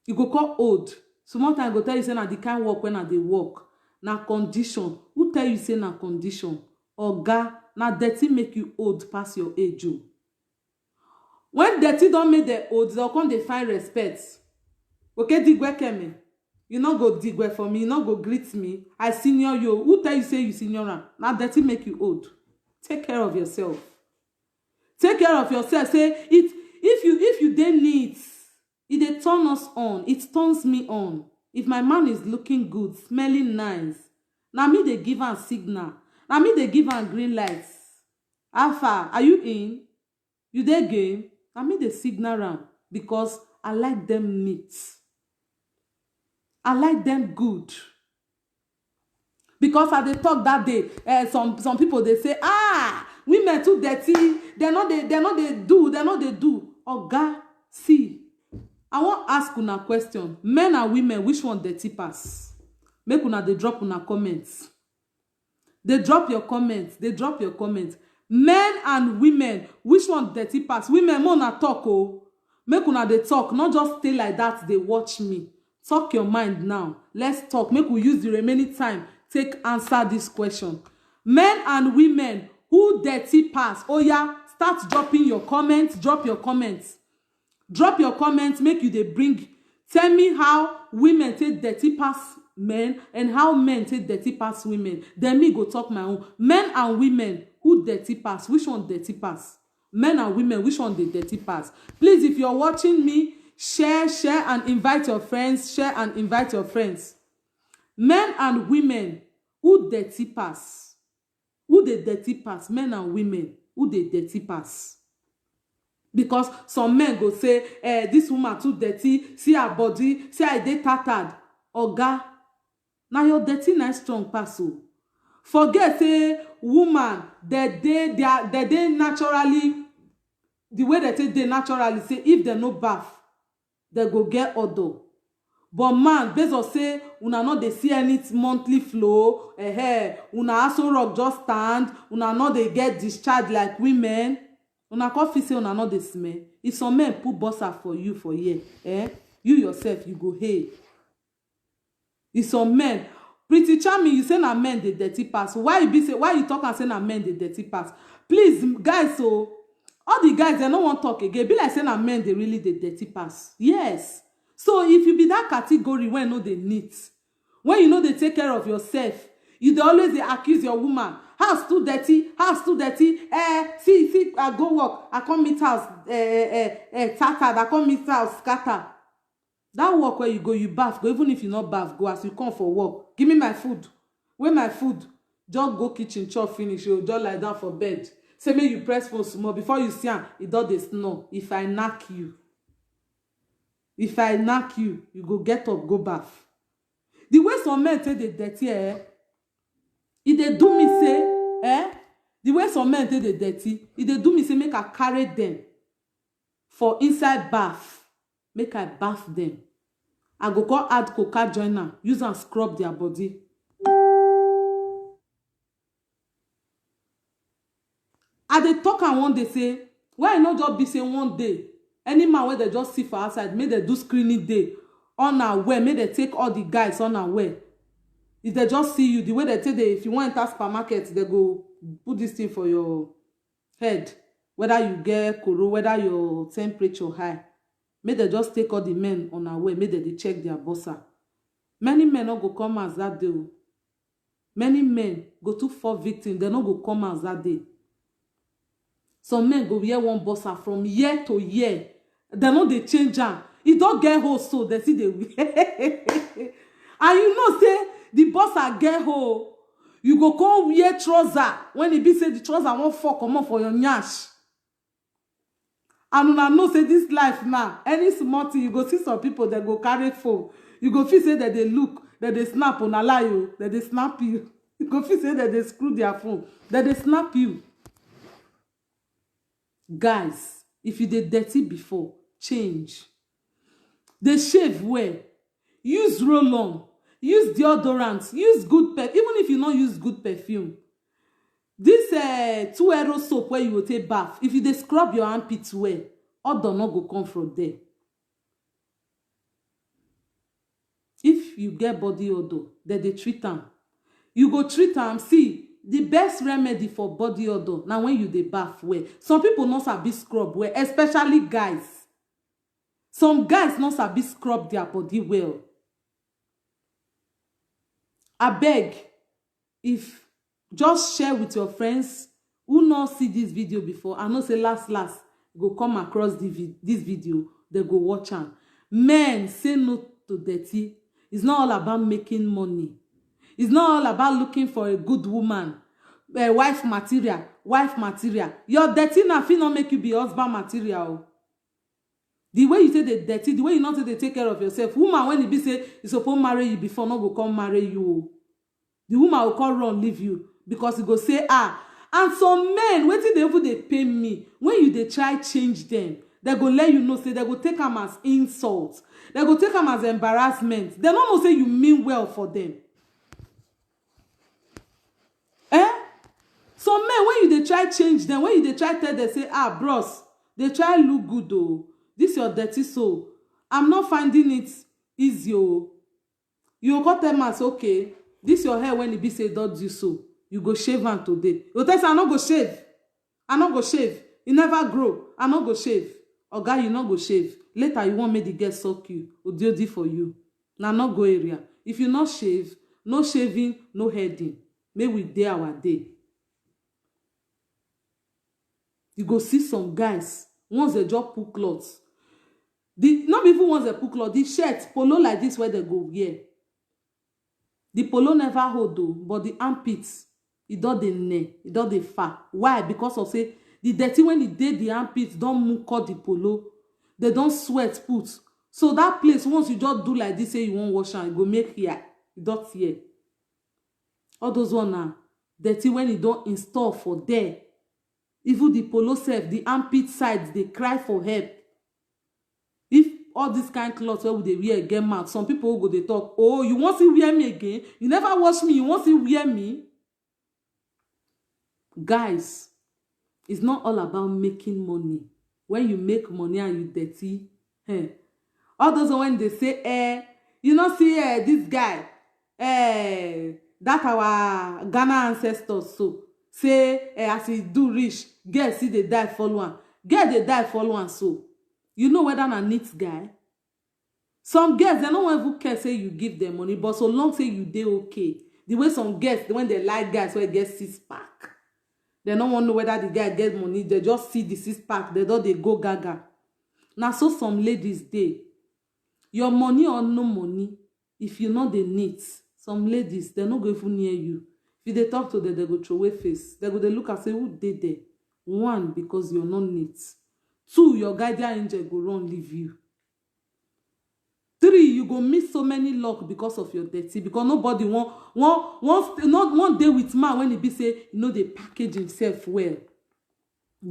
[SPEAKER 1] You go come old. Small time go tell you say na the kind work when I dey work. Na condition. Who tell you say na condition? Oga, na dirty make you old pass your age o. When dirty don make them old, they'll come dey find respect. Okay, digwe keme. You no go digwe for me, you no go greet me. I senior you. Who tell you say you senior am? Na dirty make you old. Take care of yourself. Take care of yourself. Say it. If you dey neat, it dey turn us on. It turns me on. If my man is looking good, smelling nice, na me dey give am signal. Na me dey give am green lights. How far? Are you in? You dey game? Na me dey signal am because I like them neat. I like them good. Because I dey talk that day, some people they say, women too dirty. They no dey do. Oga, see, I want ask una question. Men and women, which one dirty pass? Make una dey drop una comments. They drop your comments. They drop your comments. Men and women, which one dirty pass? Women, more na talk oh. Make una dey talk, not just stay like that. They watch me. Talk your mind now. Let's talk. Make we use the remaining time take answer this question. Men and women, who dirty pass? Oh yeah, start dropping your comments. Drop your comments. Drop your comments. Make you dey bring. Tell me how women take dirty pass men and how men take dirty pass women. Then me go talk my own. Men and women, who dirty pass? Which one dirty pass? Men and women, which one they dirty pass? Please, if you're watching me, share and invite your friends. Share and invite your friends. Men and women, who dirty pass? Who they dirty pass? Men and women, who they dirty pass? Because some men go say, this woman too dirty, see her body, see her dey tattered. Oga, now your dirty nice strong pass o. Forget say woman, they dey naturally, the way they take dey naturally, say if they no bath, they go get odor. But man, based on say una no dey see any monthly flow, una also rock just stand, una no dey get discharge like women. Una come feel say una no dey smell. If some men put bossa for you for here, you yourself you go hey. If some men, Pretty Charming, you say na men dey dirty pass. Why you talk and say na men dey dirty pass? Please, guys, so all the guys they no wan talk again. Be like say na men they really dey dirty pass. Yes. So if you be that category when no dey neat, when you know they take care of yourself, you dey always dey accuse your woman. House too dirty, house too dirty. See, I go work, I come meet house tattered, I come meet house scatter. That work where you go, you bath, go. Even if you not bath, go as you come for work. Give me my food. Where my food? Just go kitchen, chop finish. You just lie down for bed. Say me you press phone small before you see am. It does dey snore. If I knack you, you go get up, go bath. The way some men take the dirty, it dey do me say, the way some men take the dirty, it dey do me say make I carry them for inside bath, make I bath them. I go call add coca joiner, use and scrub their body. I dey talk and one day say, why I not just be say one day, any man where they just see for outside, make they do screening day, unaware, make they take all the guys unaware. If they just see you, the way they take if you want to enter supermarket, they go put this thing for your head, whether you get koro, whether your temperature high. Make they just take all the men unaware, make they check their bossa. Many men no go come as that day. Many men go to 4 victims, they no go come as that day. Some men go wear one bossa from year to year. They know they change am. It don't get hole, so they see they wear. And you know say the bossa get hole. You go come wear trouser when it be say the trouser won't fall come on for your nyash. And una know say this life now, any small thing you go see some people that go carry phone. You go feel say that they look, that they snap on a lie, that they snap you. You go feel say that they screw their phone, that they snap you. Guys, if you did dirty before, change. They shave well. Use roll-on. Use deodorant. Use good perfume. Even if you don't use good perfume. This 2 soap where you will take bath. If you dey scrub your armpits well, odor not go come from there. If you get body odor, then they treat them. You go treat them. See, the best remedy for body odor now when you dey bath well. Some people not sabi scrub well, especially guys. Some guys not sabi scrub their body well. I beg, if just share with your friends who not see this video before. I know say last go come across this video, they go watch am. Men, say no to dirty. It's not all about making money. It's not all about looking for a good woman, wife material. Your dirty na fit not make you be husband material. The way you say the dirty, the way you not say they take care of yourself. Woman, when it be say you supposed marry you before, not go come marry you. The woman will come run leave you because you go say and some men wetin dey even dey pain me when you dey try change them. They go let you know say they go take them as insult. They go take them as embarrassment. They don't know say you mean well for them. Some men when you dey try change them, when you dey try tell them say bros, they try look good though. This your dirty soul. I'm not finding it easy. You go tell me okay. This your hair when it be say don't do so. You go shave am today. You tell say I no go shave. I no go shave. You never grow. I no go shave. Oga, you no go shave. Later you want me the girl suck you. Odiodi for you. Now not go area. If you not shave, no shaving, no heading. May we day our day. You go see some guys. Once they just put clothes. Not even once they put clothes. The shirt, polo like this where they go wear. The polo never hold though, but the armpits, it don't dey near, it don't dey far. Why? Because of say the dirty when it did the armpits don't move cut the polo, they don't sweat put. So that place once you just do like this, say you won't wash and go make here, it don't here. All those one are dirty when you don't install for there. Even the polo self, the armpit sides, they cry for help. If all this kind of clothes where would they wear again mark, some people go they talk, oh, you want to wear me again? You never wash me, you want to wear me? Guys, it's not all about making money. When you make money and you dirty, all those when they say, you know, see this guy, that our Ghana ancestors so say as he do rich, girls see they die follow one. girl dey die follow am so. You know whether na neat guy. Some girls, they no wan even care say you give them money, but so long say you dey okay. The way some girls, when they like guys wey get 6-pack, they no wan know whether the guy get money. They just see the 6-pack, they don dey go gaga. Na so some ladies dey. Your money or no money, if you no dey neat, some ladies, they no go even near you. If you dey talk to them, they go throw away face. They go dey look and say, who dey there? One, because you're not neat. Two, your guardian angel go run leave you. Three, you go miss so many luck because of your dirty. Because nobody won't deal with man when he be say, you know, they package himself well.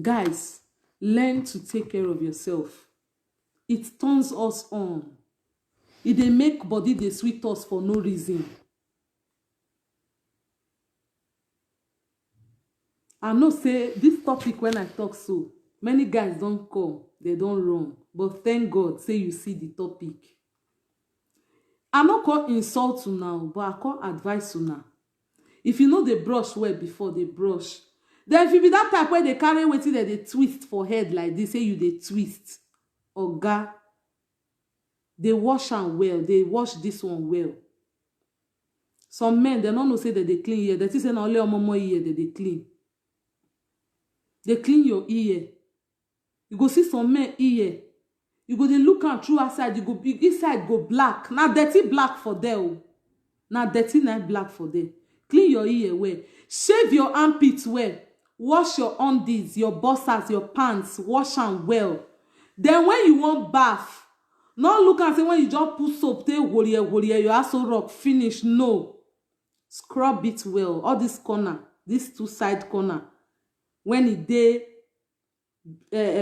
[SPEAKER 1] Guys, learn to take care of yourself. It turns us on. It dey make body dey sweet us for no reason. I know say this topic when I talk so, many guys don't come, they don't run. But thank God, say you see the topic. I no call insult you now, but I call advice you now. If you know they brush well before they brush, then if you be that type where they carry wetin they twist for head like this, say you they twist. Oga, they wash am well, they wash this one well. Some men, they don't know say that they clean ear. They say na only omomo ear that they clean. They clean your ear. You go see some men ear. You go dey look am through outside. You go be inside go black. Na dirty black for there. Na dirty night black for there. Clean your ear well. Shave your armpits well. Wash your undies, your boxers, your pants. Wash am well. Then when you want bath, not look and say when you just put soap, take woliye, your ass rock finish. No. Scrub it well. All this corner, this two side corner. When it dey,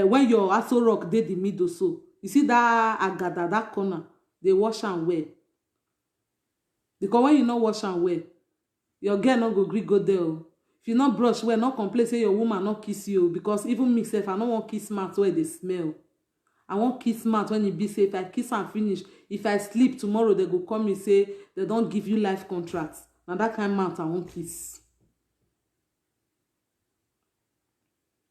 [SPEAKER 1] when your aso rock dey the middle, so you see that agada, that corner, they wash am well. Because when you not wash am well, your girl not go gree go there. If you not brush well, not complain say your woman not kiss you. Because even me self, I don't want kiss mouth where they smell. I want kiss mouth when it be say if I kiss and finish, if I sleep tomorrow, they go come and say they don't give you life contracts. Now that kind of mouth I won't kiss.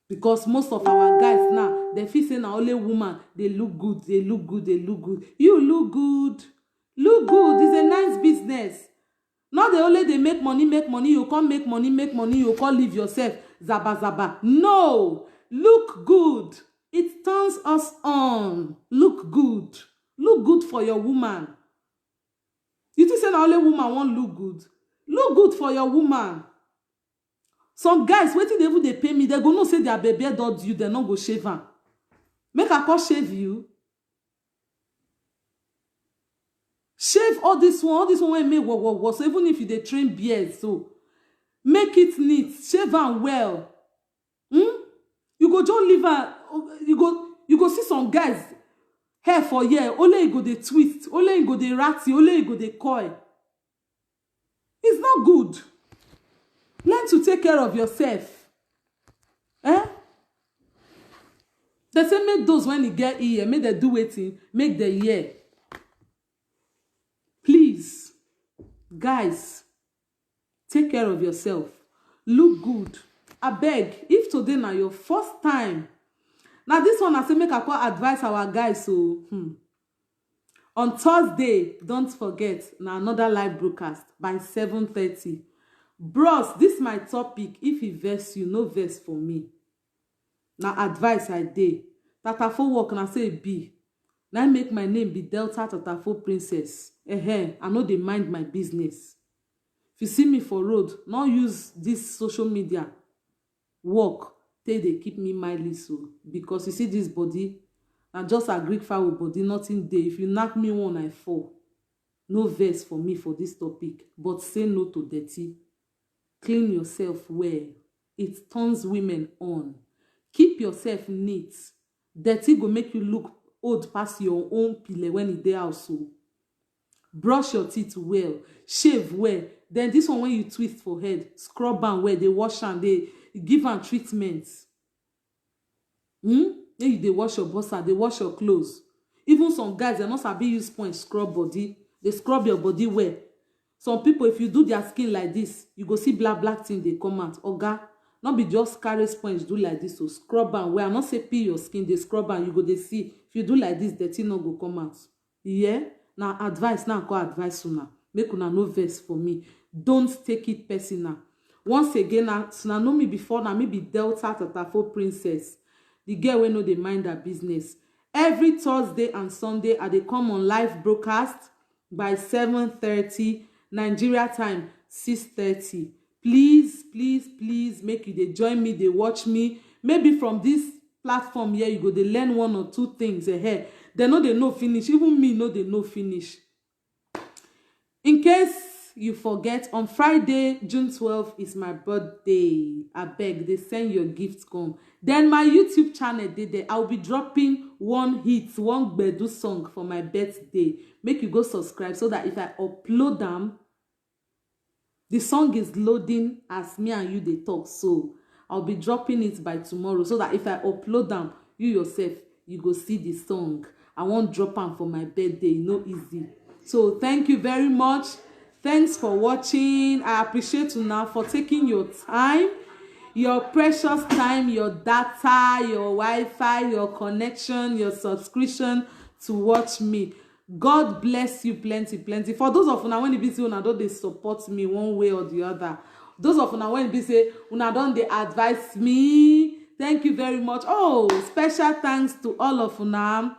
[SPEAKER 1] Because most of our guys now, they feel say na only woman, they look good, they look good, they look good. You look good. Look good. It's a nice business. Not the only they make money, you can't make money, you can't live yourself. Zaba zaba. No. Look good. It turns us on. Look good. Look good for your woman. You think say na only woman won't look good? Look good for your woman. Some guys, waiting they even they pay me, they go no say their baby dog you, they not go shave am. Make a call shave you. Shave all this one when make what. So even if you they train beard, so make it neat, shave am well. You go just leave her, you go see some guys hair for here, only you go they twist, only you go they ratty, only you go they coil. It's not good. Learn to take care of yourself. Eh? They say make those when you get ear, make them do waiting, make the ear. Please, guys, take care of yourself. Look good. I beg, if today na your first time, now this one I say make I call advise our guys. So on Thursday, don't forget now another live broadcast by 7:30. Bros, this my topic. If you verse you, no verse for me. Now advice I did. Tatafo work and I say be. Now make my name be Delta Tatafo Princess. I know they mind my business. If you see me for road, not use this social media work. They keep me mildly so. Because you see this body, I just a Greek foul body, nothing there. If you knock me one, I fall. No verse for me for this topic. But say no to dirty. Clean yourself well. It turns women on. Keep yourself neat. Dirty go make you look old past your own pillar when it dey also. Brush your teeth well. Shave well. Then this one when you twist for head, scrub am well. They wash am. They give am treatment. Then you dey wash your bossa. They wash your clothes. Even some guys, they not sabi use sponge scrub body. They scrub your body well. Some people, if you do their skin like this, you go see black thing they come out. Oga, not be just carry sponge do like this, so scrub am well. I not say peel your skin, dey scrub am, you go dey see. If you do like this, dirty no go come out. Yeah, na advice, now call advice una. Make una no vex for me. Don't take it personal. Once again, una know me before, na me be Delta Tatafo Princess, the girl wey no dey mind her business. Every Thursday and Sunday, I dey come on live broadcast by 7:30 Nigeria time, 6:30. Please, please, please make you dey join me, dey watch me. Maybe from this platform here, you go dey learn one or two things ahead. They no dey know finish. Even me no dey know finish. In case you forget, on Friday, June 12th is my birthday. Abeg, they send your gifts come. Then my YouTube channel dey there. I'll be dropping one gbedu song for my birthday. Make you go subscribe so that if I upload them, the song is loading as me and you dey talk. So I'll be dropping it by tomorrow so that if I upload them, you yourself, you go see the song. I won't drop them for my birthday. No easy. So thank you very much. Thanks for watching. I appreciate you now for taking your time, your precious time, your data, your Wi-Fi, your connection, your subscription to watch me. God bless you plenty, plenty. For those of una when you be say una don dey support me one way or the other. Those of una when you be say una don dey advise me. Thank you very much. Oh, special thanks to all of una.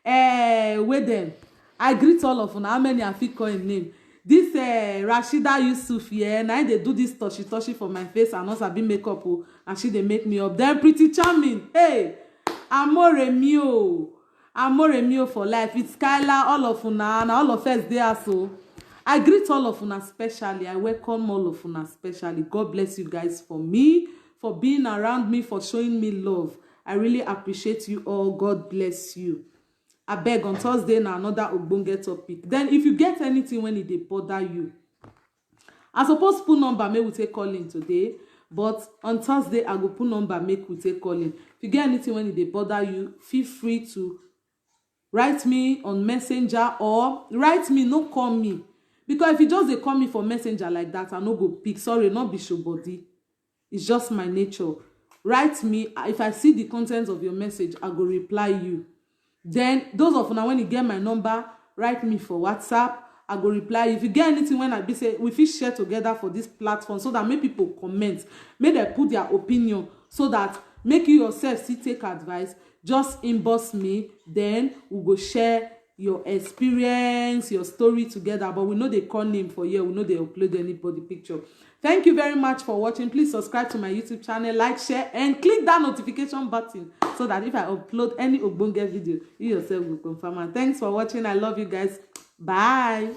[SPEAKER 1] With them, I greet all of una. How many I fit call in name? This Rashida Yusuf here, now they do this touchy for my face and also be makeup, and she they make me up. They're pretty charming. Hey, Amore mio for life. It's Skylar, all of una, and all of us there. So I greet all of una specially. I welcome all of una specially. God bless you guys for me, for being around me, for showing me love. I really appreciate you all. God bless you. I beg on Thursday na another ogbonge topic. Then if you get anything when it dey bother you, I suppose put number make we take calling today, but on Thursday I go put number make we take calling. If you get anything when it dey bother you, feel free to write me on Messenger or write me, no call me. Because if you just dey call me for Messenger like that, I no go pick. Sorry, not be show body. It's just my nature. Write me. If I see the contents of your message, I go reply you. Then those of una when you get my number, write me for WhatsApp. I go reply. If you get anything when I be say we fit share together for this platform so that make people comment, make them put their opinion so that make you yourself see take advice. Just inbox me. Then we go share your experience, your story together. But we know they call name for here. We know they upload anybody picture. Thank you very much for watching. Please subscribe to my YouTube channel, like, share, and click that notification button so that if I upload any ogbonge video, you yourself will confirm. And thanks for watching. I love you guys. Bye.